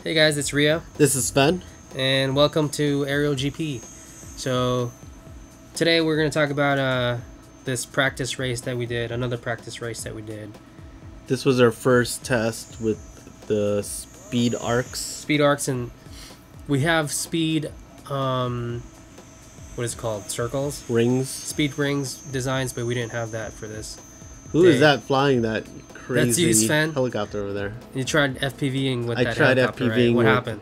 Hey guys, it's Rio. This is Sven. And welcome to Aerial GP. So today we're going to talk about this practice race that we did, another practice race that we did. This was our first test with the speed arcs. Speed arcs, and we have speed, what is it called? Circles? Rings. Speed rings designs, but we didn't have that for this. Who is that flying that crazy That's you, Sven. helicopter over there? You tried FPVing with that I tried helicopter, FPVing. right? What happened?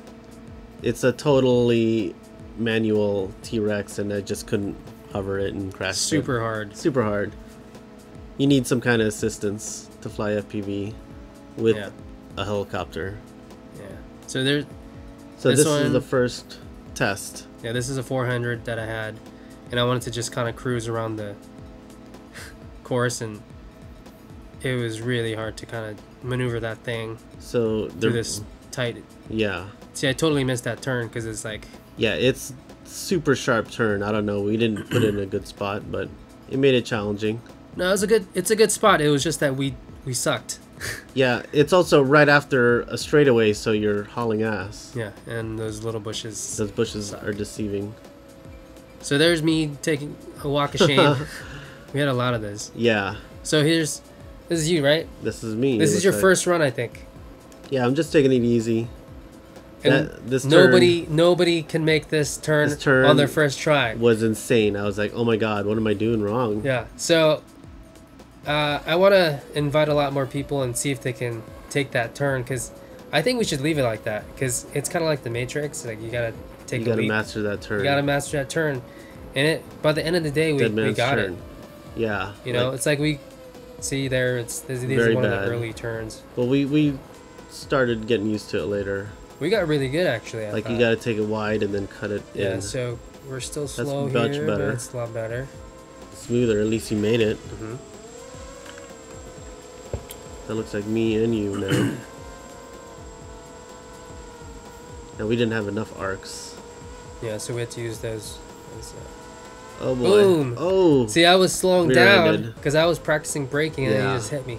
It's a totally manual T-Rex, and I just couldn't hover it and crash. Super hard. Super hard. You need some kind of assistance to fly FPV with a helicopter. Yeah. So there's. So this is the first test. Yeah, this is a 400 that I had, and I wanted to just kind of cruise around the course, and it was really hard to kind of maneuver that thing through this tight. Yeah. See, I totally missed that turn because it's like. Yeah, it's super sharp turn. I don't know. We didn't put it in a good spot, but it made it challenging. No, it's a good spot. It was just that we sucked. Yeah, it's also right after a straightaway, so you're hauling ass. Yeah, and those little bushes. Those bushes are deceiving. So there's me taking a walk of shame. We had a lot of this. Yeah. So this is you, right? This is me. This is your first run, I think. Yeah, I'm just taking it easy. And nobody can make this turn on their first try. Was insane. I was like, oh my god, what am I doing wrong? Yeah. So I want to invite a lot more people and see if they can take that turn, because I think we should leave it like that, because it's kind of like the Matrix. Like you gotta take a leap. You gotta master that turn. You gotta master that turn, and by the end of the day, we got it. Yeah. You know, it's like we see there. These are one of the early turns. Well, we started getting used to it later. We got really good, actually. You gotta take it wide and then cut it in. Yeah, so we're still slow That's here, much better. but it's a lot better. Smoother, at least you made it. That looks like me and you now. Now we didn't have enough arcs. Yeah, so we had to use those. Oh boy. Boom! Oh! See, I was slowing down because I was practicing braking, and then he just hit me.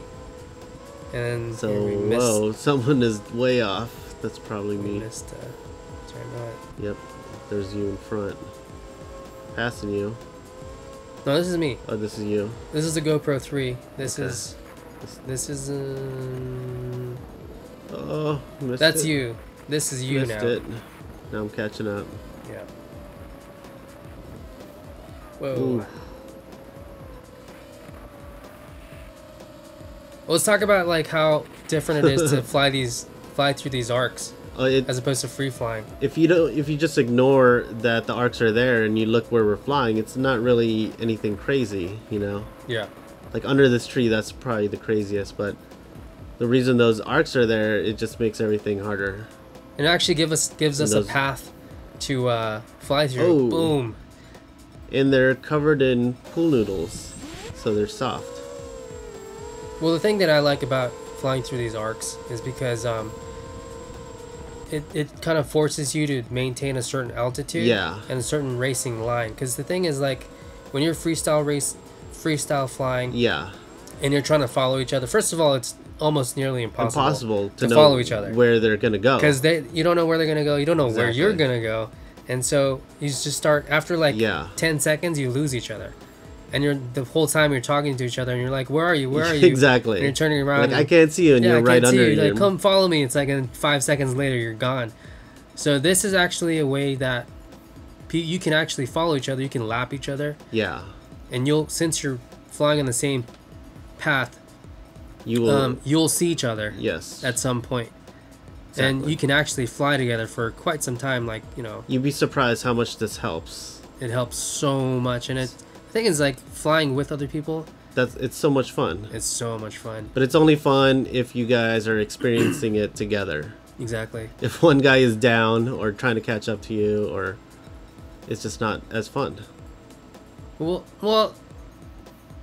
And so, whoa, someone is way off. That's probably me. Missed, Yep, there's you in front. Passing you. No, this is me. Oh, this is you. This is the GoPro 3. This is. Oh, missed that's it. you. This is you missed now. It. Now I'm catching up. Yeah. Whoa. Ooh. Well, let's talk about like how different it is to fly through these arcs as opposed to free flying. If you just ignore that the arcs are there and you look where we're flying, it's not really anything crazy, you know. Yeah. Like under this tree, that's probably the craziest, but the reason those arcs are there, it just makes everything harder. It actually gives us a path to fly through. Oh. Boom. And they're covered in pool noodles, so they're soft. Well, the thing that I like about flying through these arcs is because it kind of forces you to maintain a certain altitude and a certain racing line. Because the thing is, like, when you're freestyle flying, and you're trying to follow each other. First of all, it's almost nearly impossible to follow each other, where they're gonna go, because you don't know where they're gonna go. You don't know where you're gonna go, and so you just start after like 10 seconds, you lose each other. And the whole time you're talking to each other, and you're like, "Where are you? Where are you?" Exactly. And you're turning around. Like, I can't see you, and you're right under you. Like, come follow me. It's like, and 5 seconds later, you're gone. So this is actually a way that you can actually follow each other. You can lap each other. Yeah. And since you're flying on the same path, you'll see each other. Yes. At some point. Exactly. And you can actually fly together for quite some time. Like, you know. You'd be surprised how much this helps. It helps so much, and the thing is, like, flying with other people. It's so much fun. It's so much fun. But it's only fun if you guys are experiencing it together. Exactly. If one guy is down or trying to catch up to you, or it's just not as fun. Well,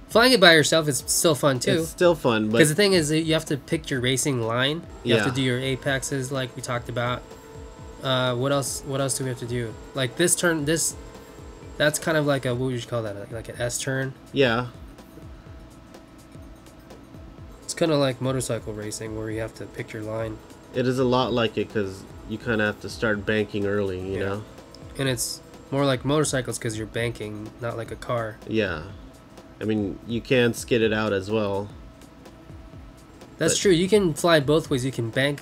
flying it by yourself is still fun too. It's still fun, but because the thing is, you have to pick your racing line. You have to do your apexes, like we talked about. What else? What else do we have to do? Like this turn, that's kind of like what would you call that? Like an S turn. Yeah. It's kind of like motorcycle racing where you have to pick your line. It is a lot like it because you kind of have to start banking early, you know? And it's more like motorcycles because you're banking, not like a car. Yeah. I mean, you can skid it out as well. That's true. You can fly both ways. You can bank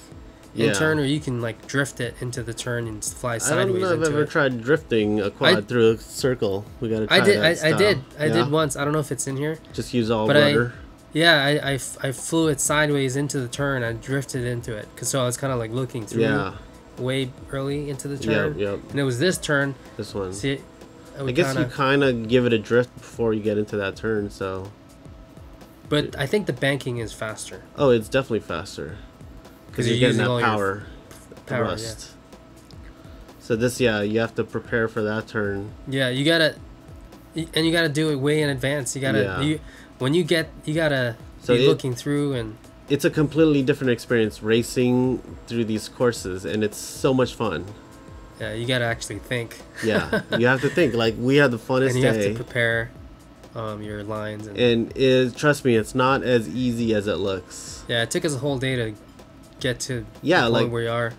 in turn, or you can like drift it into the turn and fly sideways. I don't know if I've ever tried drifting a quad through a circle. We gotta try that. I did once. I don't know if it's in here. Just use all rudder. I flew it sideways into the turn. I drifted into it so I was kind of like looking through way early into the turn. Yep. And it was this turn. This one. See, I guess you kind of give it a drift before you get into that turn, so. But I think the banking is faster. Oh, it's definitely faster. Because you're getting that power thrust. Yeah. So this, you have to prepare for that turn. Yeah, you gotta do it way in advance. You gotta, you gotta be looking through, and it's a completely different experience racing through these courses, and it's so much fun. Yeah, you gotta actually think. Yeah, you have to think. Like, we had the funnest and you day. have to prepare your lines. Trust me, it's not as easy as it looks. Yeah, it took us a whole day to get to the point where we are.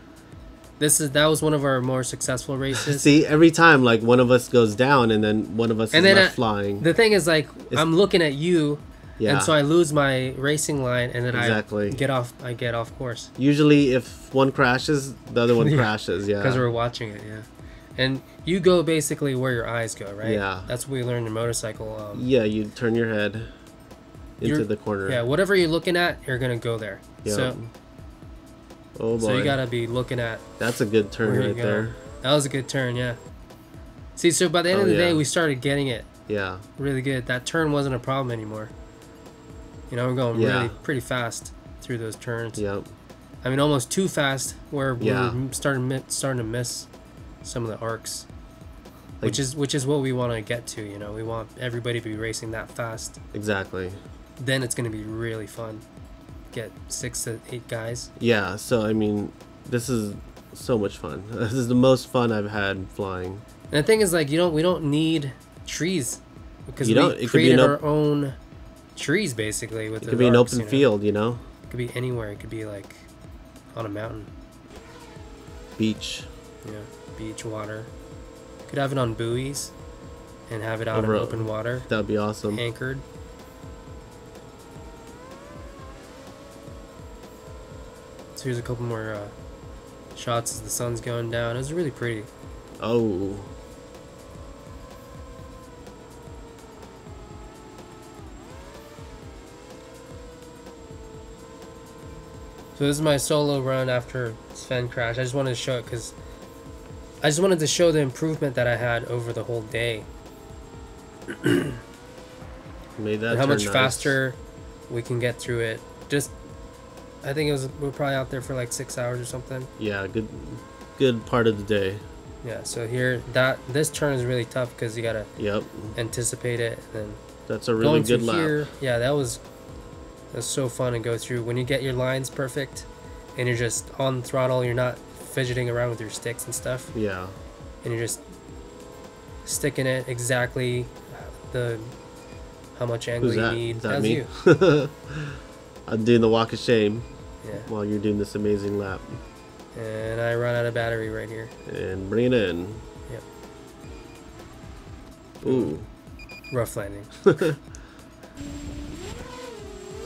That was one of our more successful races. See, every time like one of us goes down and then one of us is left flying. The thing is, like, I'm looking at you, and so I lose my racing line, and then I get off course. Usually, if one crashes, the other one crashes. Yeah, because we're watching it. Yeah, and you go basically where your eyes go, right? Yeah, that's what we learned in motorcycle. You turn your head into the corner. Yeah, whatever you're looking at, you're gonna go there. Yep. So. Oh boy. So you gotta be looking at. That's a good turn right there. That was a good turn, yeah. See, so by the end of the day, we started getting it. Yeah. Really good. That turn wasn't a problem anymore. You know, we're going really pretty fast through those turns. Yep. I mean, almost too fast, where we're starting to miss some of the arcs, which is what we want to get to. You know, we want everybody to be racing that fast. Exactly. Then it's gonna be really fun. Get 6 to 8 guys. Yeah, so I mean, this is so much fun. This is the most fun I've had flying. And the thing is, like, we don't need trees because we created our own trees basically with the arcs. It could be an open field, you know. It could be anywhere. It could be like on a mountain, beach. Yeah, beach, water. Could have it on buoys and have it out in open water. That would be awesome. Anchored. So here's a couple more shots as the sun's going down. It was really pretty. Oh. So this is my solo run after Sven crashed. I just wanted to show it because I just wanted to show the improvement that I had over the whole day. Made that and how much faster we can get through it. I think we were probably out there for like 6 hours or something. Yeah, good part of the day. Yeah, so here this turn is really tough because you gotta anticipate it. And that's a really good lap. Here, yeah, that's so fun to go through when you get your lines perfect, and you're just on throttle. You're not fidgeting around with your sticks and stuff. Yeah, and you're just sticking it exactly how much angle you need. That's me. You. I'm doing the walk of shame. Yeah. While you're doing this amazing lap. And I run out of battery right here. And bring it in. Yep. Ooh. Rough landing.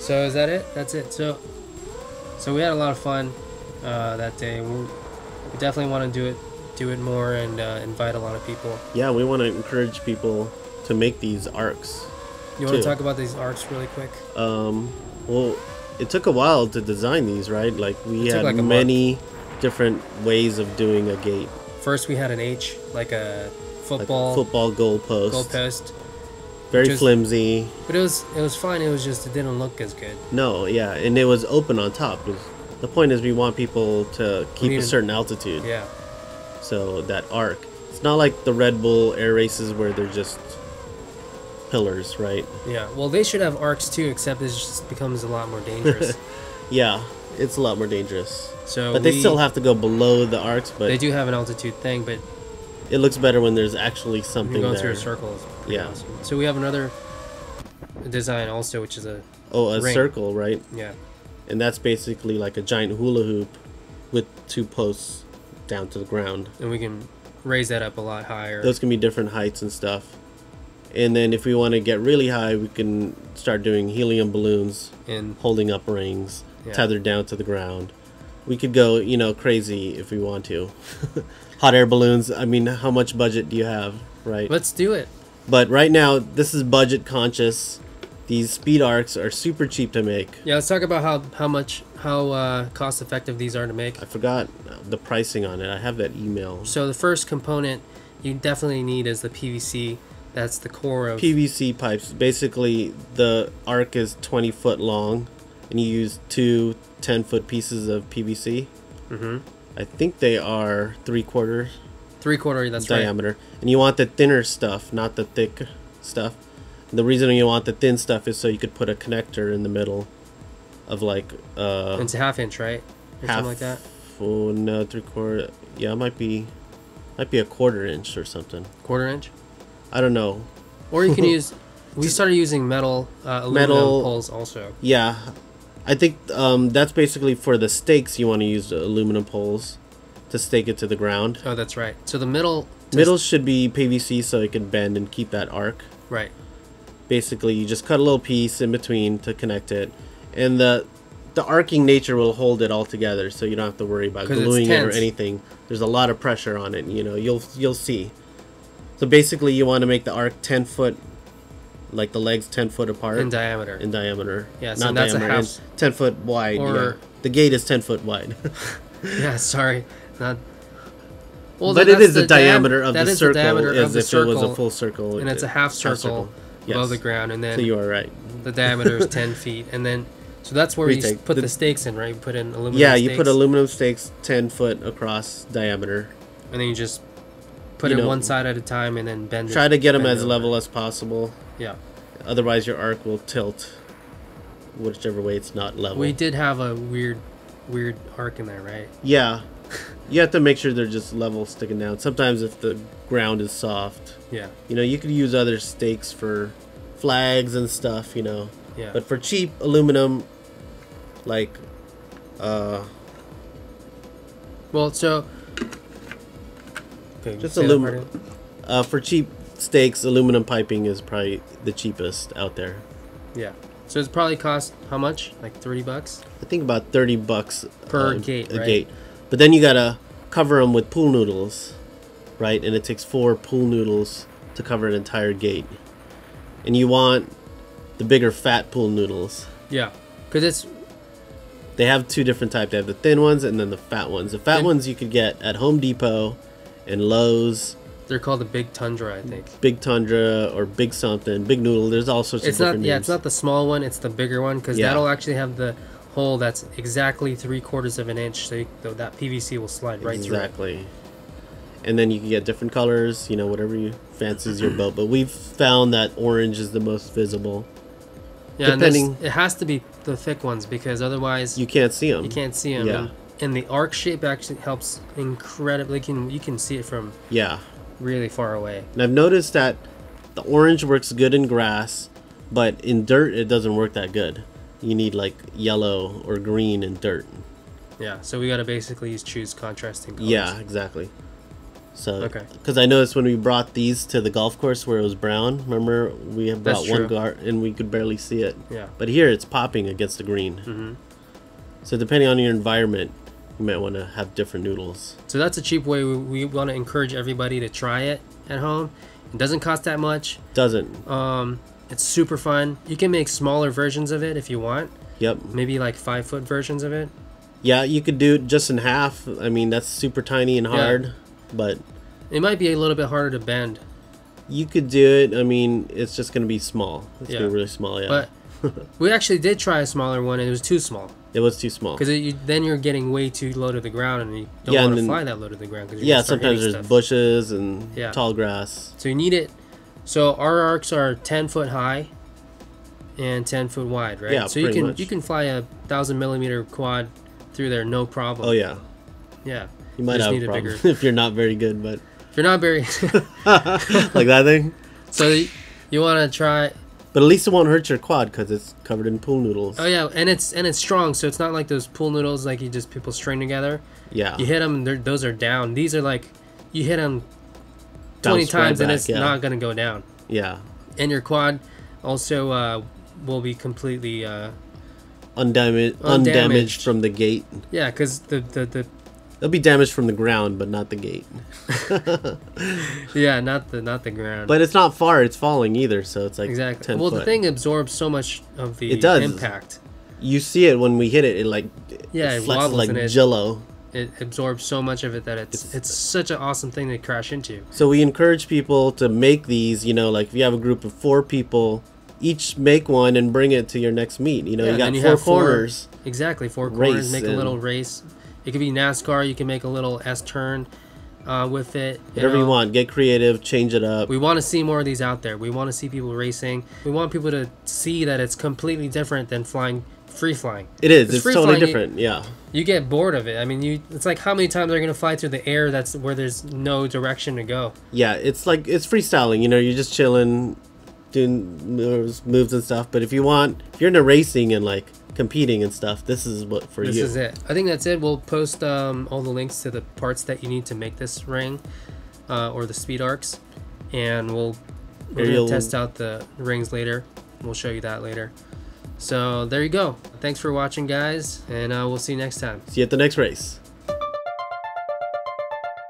So is that it? That's it. So we had a lot of fun that day. We definitely want to do it more and invite a lot of people. Yeah, we want to encourage people to make these arcs. You want to talk about these arcs really quick? Well, it took a while to design these, right? Like we had many different ways of doing a gate. First, we had an H, like a football goalpost. Very flimsy. But it was fine. It was just it didn't look as good. No, yeah, and it was open on top. The point is we want people to keep a certain altitude. Yeah. So that arc. It's not like the Red Bull air races where they're just pillars, right? Yeah, well, they should have arcs too, except it just becomes a lot more dangerous. Yeah, it's a lot more dangerous. But they still have to go below the arcs, but they do have an altitude thing, but it looks better when there's actually something going there. Through a circle is pretty awesome. So we have another design also, which is a ring. Circle, right? Yeah. And that's basically like a giant hula hoop with 2 posts down to the ground. And we can raise that up a lot higher. Those can be different heights and stuff. And then if we want to get really high, we can start doing helium balloons and holding up rings, tethered down to the ground. We could go, you know, crazy if we want to. Hot air balloons. I mean, how much budget do you have, right? Let's do it. But right now, this is budget conscious. These speed arcs are super cheap to make. Yeah, let's talk about how cost effective these are to make. I forgot the pricing on it. I have that email. So the first component you definitely need is the PVC. That's the core of PVC pipes. Basically, the arc is 20 foot long, and you use two 10-foot pieces of PVC. Mm-hmm. I think they are 3/4. 3/4. That's diameter. Right. And you want the thinner stuff, not the thick stuff. The reason you want the thin stuff is so you could put a connector in the middle of like it's a 1/2 inch, right? Or half, something like that. Oh no, 3/4. Yeah, it might be a 1/4 inch or something. 1/4 inch? I don't know. Or you can use. We started using aluminum poles also. Yeah, I think that's basically for the stakes. You want to use the aluminum poles to stake it to the ground. Oh, that's right. So the middle should be PVC so it can bend and keep that arc. Right. Basically, you just cut a little piece in between to connect it, and the arcing nature will hold it all together, so you don't have to worry about gluing it or anything. There's a lot of pressure on it. You know, you'll see. So basically, you want to make the arc 10 foot, like the legs 10 foot apart in diameter. Yeah, so not that's diameter. a half 10 foot wide. Yeah. The gate is 10 foot wide. Yeah, sorry, not. Well, but it is the diameter of the circle, as if it was a full circle, and it's a half circle. Above the ground, and then so you are right. The diameter is 10 feet, and then so that's where you put the stakes in, right? You put in aluminum. Yeah, you put aluminum stakes 10 foot across diameter, and then you just put it one side at a time, and then bend. Try to get them as level as possible. Yeah. Otherwise, your arc will tilt, whichever way it's not level. We did have a weird arc in there, right? Yeah. You have to make sure they're just level sticking down. Sometimes if the ground is soft, you know, you could use other stakes for flags and stuff, you know. Yeah. But for cheap aluminum, like, well, so okay, just aluminum. For cheap stakes, aluminum piping is probably the cheapest out there. Yeah. So it's probably cost how much? Like $30? I think about $30 per gate, right? Gate. But then you gotta cover them with pool noodles, right? And it takes 4 pool noodles to cover an entire gate. And you want the bigger fat pool noodles. Yeah, because they have 2 different types. They have the thin ones and then the fat ones. The fat ones you could get at Home Depot and Lowe's. They're called the Big Tundra, I think. Big Tundra or Big something, Big Noodle. There's all sorts of different names. Yeah, it's not the small one. It's the bigger one because that'll actually have the hole that's exactly 3/4 of an inch, so that PVC will slide right through. Exactly. And then you can get different colors, you know, whatever you fancies your boat. But we've found that orange is the most visible. Yeah, and it has to be the thick ones because otherwise you can't see them. You can't see them. Yeah. And the arc shape actually helps incredibly. You can see it from really far away. And I've noticed that the orange works good in grass, but in dirt it doesn't work that good. You need like yellow or green in dirt. Yeah, so we got to basically choose contrasting colors. Yeah, exactly. So, because I noticed when we brought these to the golf course where it was brown, remember we have brought one guard and we could barely see it. Yeah. But here it's popping against the green. Mm-hmm. So depending on your environment, you might want to have different noodles. So that's a cheap way. We want to encourage everybody to try it at home. It doesn't cost that much. Doesn't. It's super fun. You can make smaller versions of it if you want. Yep. Maybe like 5-foot versions of it. Yeah, you could do it just in half. I mean, that's super tiny and hard, but it might be a little bit harder to bend. You could do it. I mean, it's just going to be small. It's going to be really small, But we actually did try a smaller one, and it was too small. It was too small. Because then you're getting way too low to the ground, and you don't want to fly that low to the ground. Sometimes there's bushes and tall grass. So you need it. So our arcs are 10 foot high and 10 foot wide, right? Yeah, so you can fly a 1,000-millimeter quad through there, no problem. Oh yeah. Yeah. You might have a problem if you're not very good, but if you're not very like that thing. So you want to try. But at least it won't hurt your quad because it's covered in pool noodles. Oh yeah, and it's strong, so it's not like those pool noodles like you just people string together. Yeah. You hit them, those are down. These are like, you hit them 20 times and it's not gonna go down. Yeah. And your quad also will be completely undamaged from the gate. Yeah, because it'll be damaged from the ground, but not the gate. Yeah, not the ground. But it's not far; it's falling either, so it's like exactly. 10 well, foot. The thing absorbs so much of the impact. You see it when we hit it. It it flexes like Jello. It absorbs so much of it that it's such an awesome thing to crash into. So we encourage people to make these. You know, like if you have a group of 4 people, each make one and bring it to your next meet. You know, you got 4 corners. Exactly, 4 corners. Make a little race. It could be NASCAR. You can make a little S-turn with it. Whatever you want. Get creative. Change it up. We want to see more of these out there. We want to see people racing. We want people to see that it's completely different than free flying. It is. It's totally different. Yeah. You get bored of it. I mean, it's like how many times are you going to fly through the air that's where there's no direction to go? Yeah, it's like it's freestyling. You know, you're just chilling, doing moves and stuff. But if you're into racing and like competing and stuff, this is what for you. This is it. I think that's it. We'll post all the links to the parts that you need to make this ring or the speed arcs, and we're gonna test out the rings later. We'll show you that later. So there you go. Thanks for watching, guys, and we'll see you next time. See you at the next race.